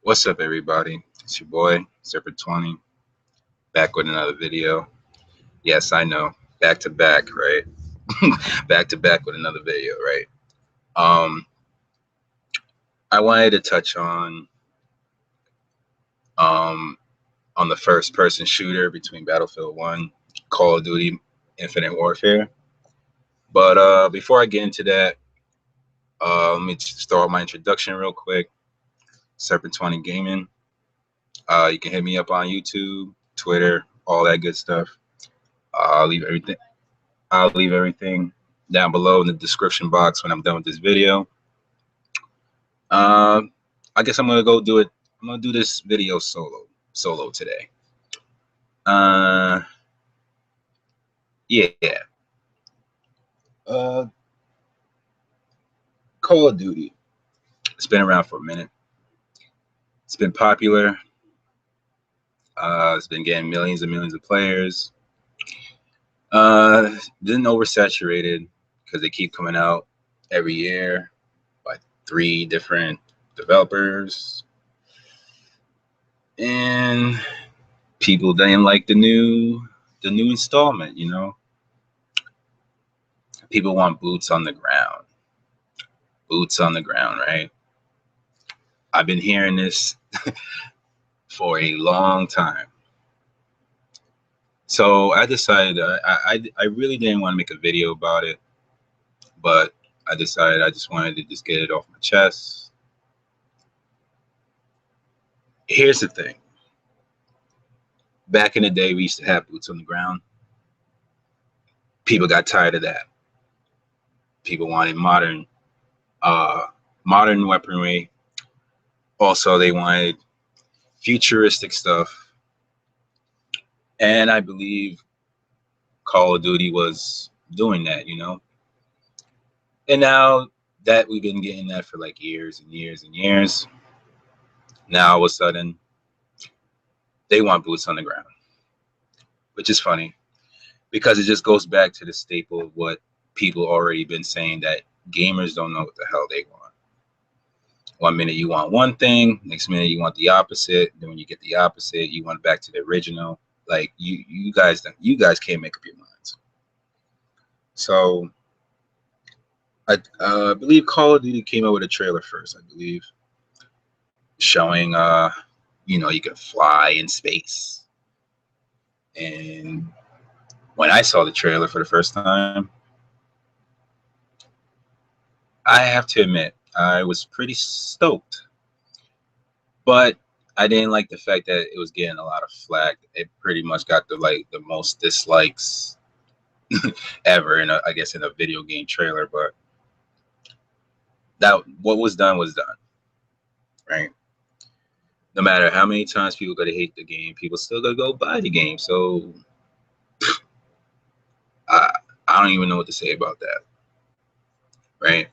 What's up, everybody? It's your boy, Serpent20, back with another video. Yes, I know, back to back, right? Back to back with another video, right? Um, I wanted to touch um on the first person shooter between Battlefield 1, Call of Duty, Infinite Warfare. But before I get into that, let me start my introduction real quick. Serpent20 Gaming. You can hit me up on YouTube, Twitter, all that good stuff. I'll leave everything down below in the description box when I'm done with this video. Um, I guess I'm gonna go do it. I'm gonna do this video solo today. Uh, yeah. Uh, Call of Duty. It's been around for a minute. It's been popular. It's been getting millions and millions of players. Been oversaturated because they keep coming out every year by 3 different developers, and people didn't like the new installment. People want boots on the ground. Boots on the ground, right? I've been hearing this for a long time. So I decided I really didn't want to make a video about it, but I decided I just wanted to just get it off my chest. Here's the thing. Back in the day, we used to have boots on the ground. People got tired of that. People wanted modern weaponry. Also, they wanted futuristic stuff. And I believe Call of Duty was doing that. And now that we've been getting that for like years and years and years, now all of a sudden they want boots on the ground, which is funny because it just goes back to the staple of what people already been saying, that gamers don't know what the hell they want. One minute you want one thing, next minute you want the opposite. Then when you get the opposite, you want back to the original. Like you guys can't make up your minds. So I believe Call of Duty came out with a trailer first, I believe, showing you can fly in space. And when I saw the trailer for the first time, I have to admit I was pretty stoked. But I didn't like the fact that it was getting a lot of flack. It pretty much got the most dislikes ever in a video game trailer. But that what was done, right? No matter how many times people gotta hate the game, people still gotta go buy the game. So I I don't even know what to say about that, right?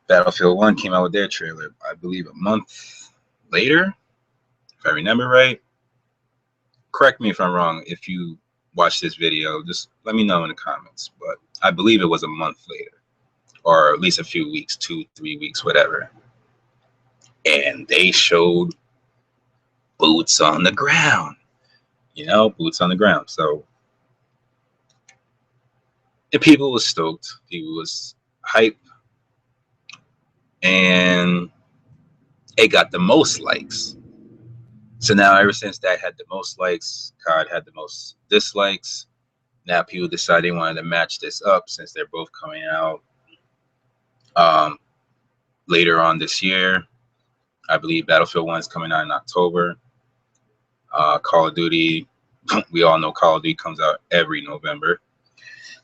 Battlefield 1 came out with their trailer, I believe, a month later, if I remember right. Correct me if I'm wrong. If you watch this video, just let me know in the comments. But I believe it was a month later, or at least a few weeks, 2, 3 weeks, whatever. And they showed boots on the ground. Boots on the ground. So the people was stoked. People was hype, and it got the most likes. So now, ever since that had the most likes, COD had the most dislikes. Now people decide they wanted to match this up since they're both coming out later on this year. I believe Battlefield 1 is coming out in October. Call of Duty, we all know Call of Duty comes out every November.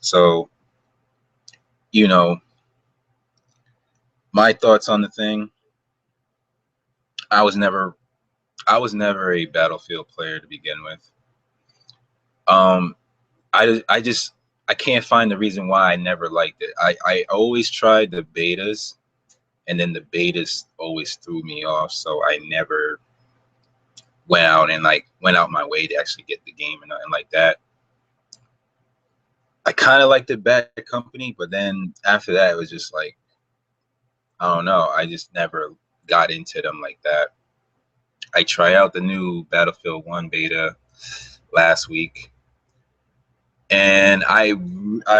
So, my thoughts on the thing. I was never a Battlefield player to begin with. I can't find the reason why I never liked it. I always tried the betas, and then the betas always threw me off. So I never went out my way to actually get the game and nothing like that. I kind of liked the Bad Company, but then after that, it was just like, I don't know. I just never got into them like that. I tried out the new Battlefield 1 beta last week, and I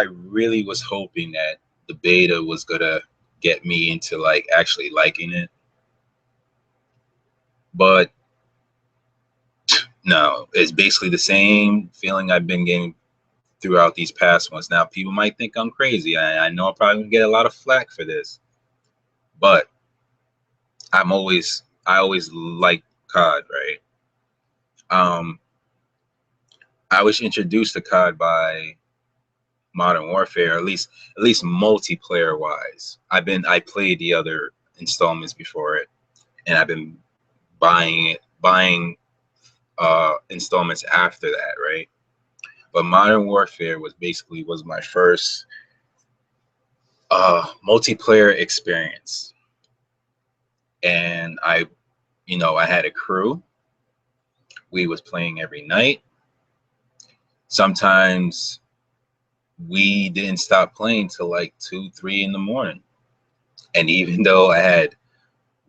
really was hoping that the beta was gonna get me into like actually liking it, but no, it's basically the same feeling I've been getting throughout these past ones. Now, people might think I'm crazy. I know I'm probably gonna get a lot of flack for this, but I always like COD, right? Um, I was introduced to COD by Modern Warfare, at least multiplayer wise. I played the other installments before it, and I've been buying installments after that, right? But Modern Warfare was my first multiplayer experience, and I had a crew. We was playing every night. Sometimes we didn't stop playing till like 2, 3 in the morning. And even though I had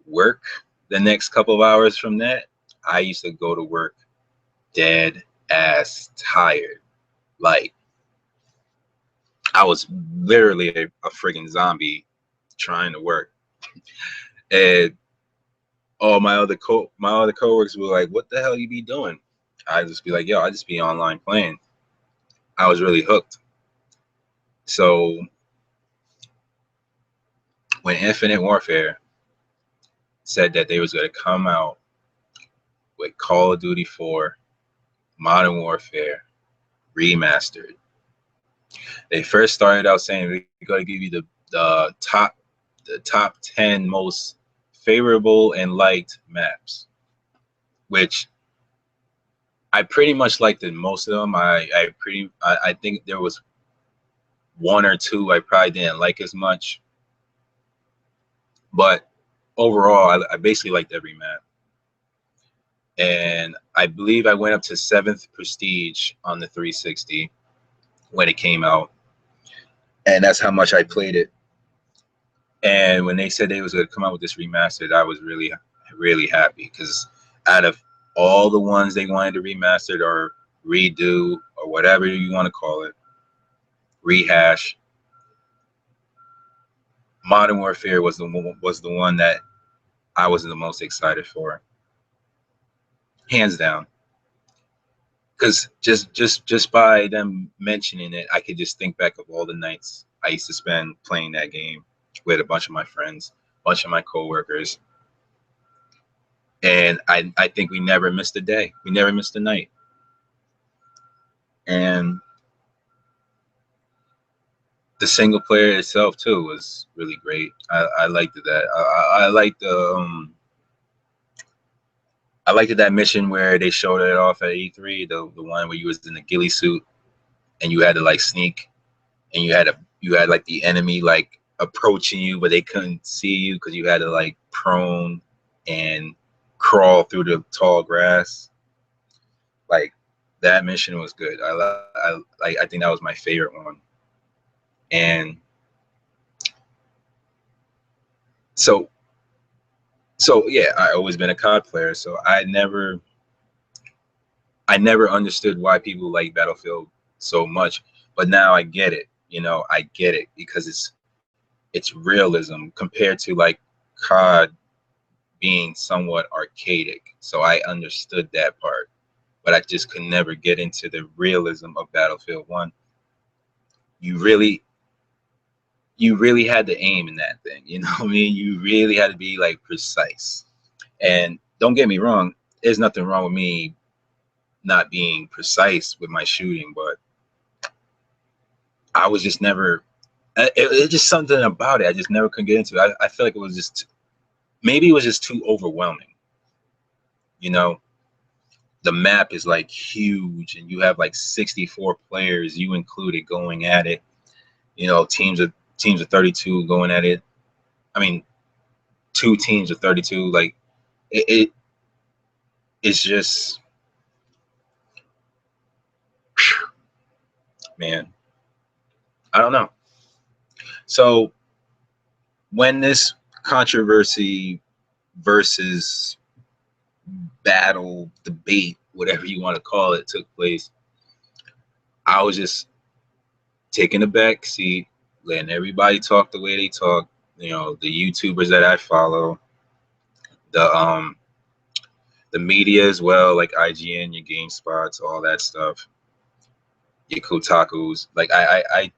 work the next couple of hours from that, I used to go to work dead ass tired. Like I was literally a friggin' zombie trying to work. And all my other coworkers were like, "What the hell you be doing?" I just be like, "Yo, I just be online playing." I was really hooked. So when Infinite Warfare said that they was going to come out with Call of Duty 4 Modern Warfare remastered, they first started out saying we're going to give you the top 10 most favorable and liked maps, which I pretty much liked most of them. I think there was one or two I probably didn't like as much, but overall I basically liked every map. And I believe I went up to 7th prestige on the 360 when it came out, and that's how much I played it. And when they said they was going to come out with this remastered, I was really, really happy, because out of all the ones they wanted to remaster or redo or whatever you want to call it, rehash, Modern Warfare was the one that I was the most excited for, hands down. Because just by them mentioning it, I could just think back of all the nights I used to spend playing that game with a bunch of my friends, a bunch of my coworkers, and I think we never missed a day. We never missed a night, and the single player itself too was really great. I liked that. I liked that mission where they showed it off at E3, the one where you was in the ghillie suit and you had to like sneak, and you had like the enemy like approaching you, but they couldn't see you because you had to like prone and crawl through the tall grass. Like that mission was good. I think that was my favorite one. And so yeah, I always been a COD player, so I never understood why people like Battlefield so much, but now I get it. I get it because it's realism compared to like COD being somewhat archaic. So I understood that part, but I just could never get into the realism of Battlefield 1. You really had to aim in that thing, you know what I mean? You really had to be like precise. And don't get me wrong, there's nothing wrong with me not being precise with my shooting, but I was just never it's just something about it I just never could get into. I feel like it was just maybe it was just too overwhelming. you know the map is like huge, and you have like 64 players, you included, going at it. Teams of 32 going at it. I mean, two teams of 32. Like it's just, man, I don't know. So when this controversy versus battle, debate, whatever you want to call it, took place, I was just taking a back seat, letting everybody talk the way they talk. You know, the YouTubers that I follow, the um the media as well, like IGN, your GameSpots, all that stuff, your Kotakus. Like I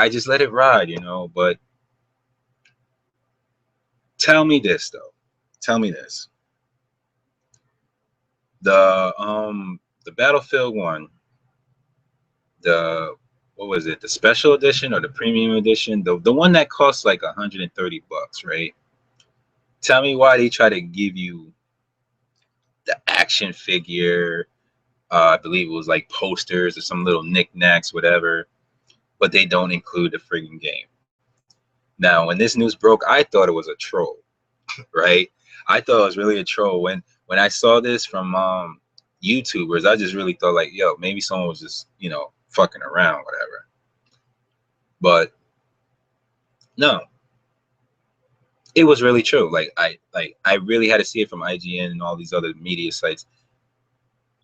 just let it ride, you know. But tell me this though. Tell me this. The Battlefield one, the what was it, the special edition or the premium edition, the one that costs like $130, right? Tell me why they try to give you the action figure, I believe it was like posters or some little knickknacks, whatever, but they don't include the friggin' game. Now, when this news broke, I thought it was a troll, right? I thought it was really a troll. When I saw this from YouTubers, I just really thought like, yo, maybe someone was just, you know, fucking around, whatever. But no, it was really true. I really had to see it from IGN and all these other media sites.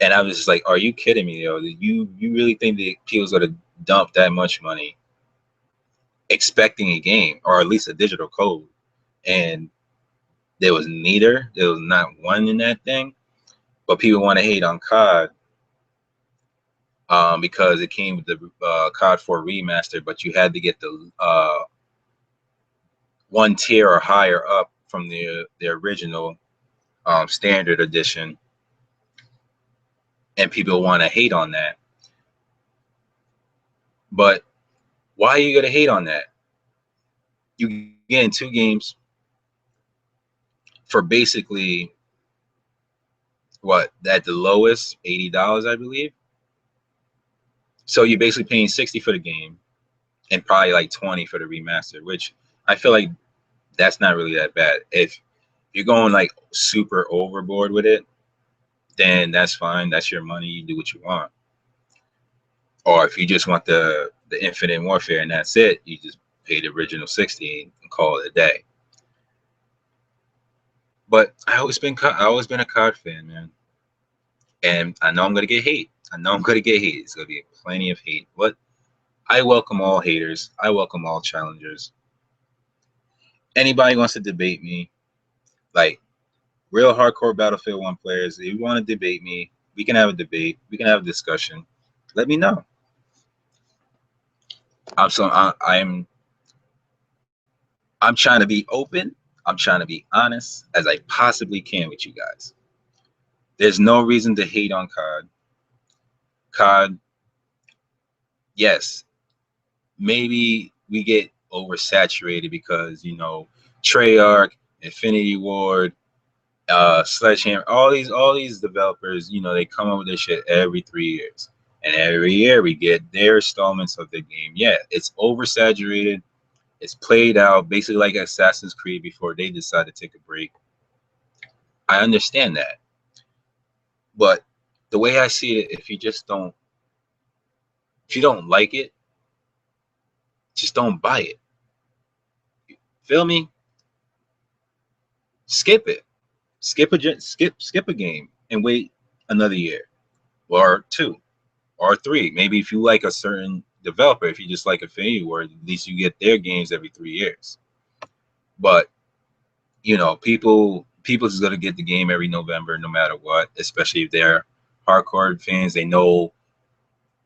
And I was just like, are you kidding me, yo? You really think that people's gonna dump that much money expecting a game or at least a digital code? And there was neither. There was not one in that thing. But people want to hate on COD because it came with the COD 4 remaster, but you had to get the one tier or higher up from the original standard edition, and people want to hate on that. But why are you gonna hate on that? You getting two games for basically what, at the lowest $80, I believe. So you're basically paying 60 for the game and probably like 20 for the remaster, which I feel like that's not really that bad. If you're going like super overboard with it, then that's fine. That's your money. You do what you want. Or if you just want the Infinite Warfare and that's it, you just pay the original 60 and call it a day. But I always been a COD fan, man, and I know I'm gonna get hate. I know I'm gonna get hate. It's gonna be plenty of hate, but I welcome all haters. I welcome all challengers. Anybody wants to debate me, like real hardcore Battlefield 1 players, if you want to debate me, we can have a debate. We can have a discussion. Let me know. I'm trying to be open. I'm trying to be honest as I possibly can with you guys. There's no reason to hate on COD. COD, yes, maybe we get oversaturated because, you know, Treyarch, Infinity Ward, Sledgehammer, all these developers, you know, they come up with this shit every 3 years, and every year we get their installments of the game. Yeah, it's oversaturated. It's played out basically like Assassin's Creed before they decide to take a break. I understand that, but the way I see it, if you don't like it, just don't buy it. Feel me? Skip it. Skip a game and wait another year or two or three. Maybe if you like a certain developer, if you just like Infinity Ward, at least you get their games every 3 years. But you know, people's gonna get the game every November, no matter what. Especially if they're hardcore fans, they know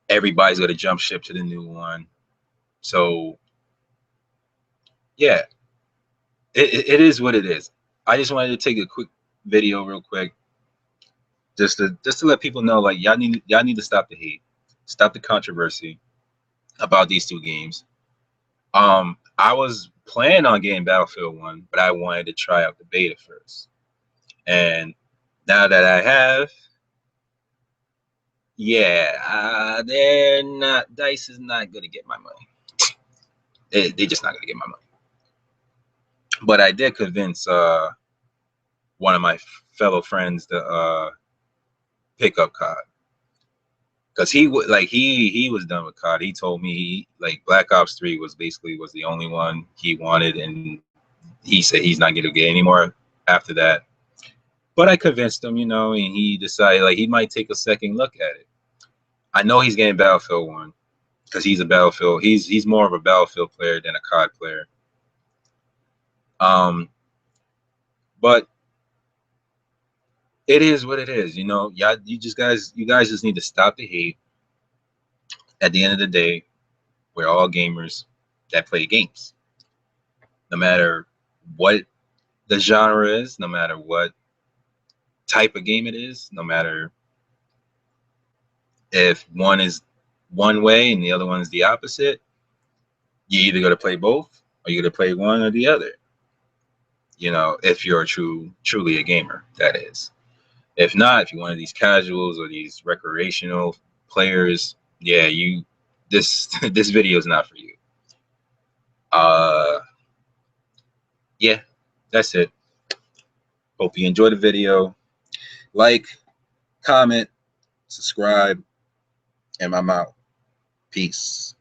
everybody's gonna jump ship to the new one. So yeah, it is what it is. I just wanted to take a quick video real quick just to let people know, like, y'all need to stop the hate, stop the controversy about these two games. I was planning on getting Battlefield 1, but I wanted to try out the beta first. And now that I have, yeah, DICE is not gonna get my money. They're just not gonna get my money. But I did convince one of my fellow friends to pick up COD, because he was done with COD. He told me like Black Ops 3 was the only one he wanted, and he said he's not gonna get any more after that. But I convinced him, you know, and he decided like he might take a second look at it. I know he's getting Battlefield 1 because he's a Battlefield. He's more of a Battlefield player than a COD player. But it is what it is, you know. Yeah, you guys just need to stop the hate. At the end of the day, we're all gamers that play games. No matter what the genre is, no matter what type of game it is, no matter if one is one way and the other one is the opposite, you either got to play both or you got to play one or the other. You know, if you're truly a gamer, that is. If not, if you're one of these casuals or these recreational players, yeah, this this video is not for you. Yeah, that's it. Hope you enjoyed the video. Like, comment, subscribe, and I'm out. Peace.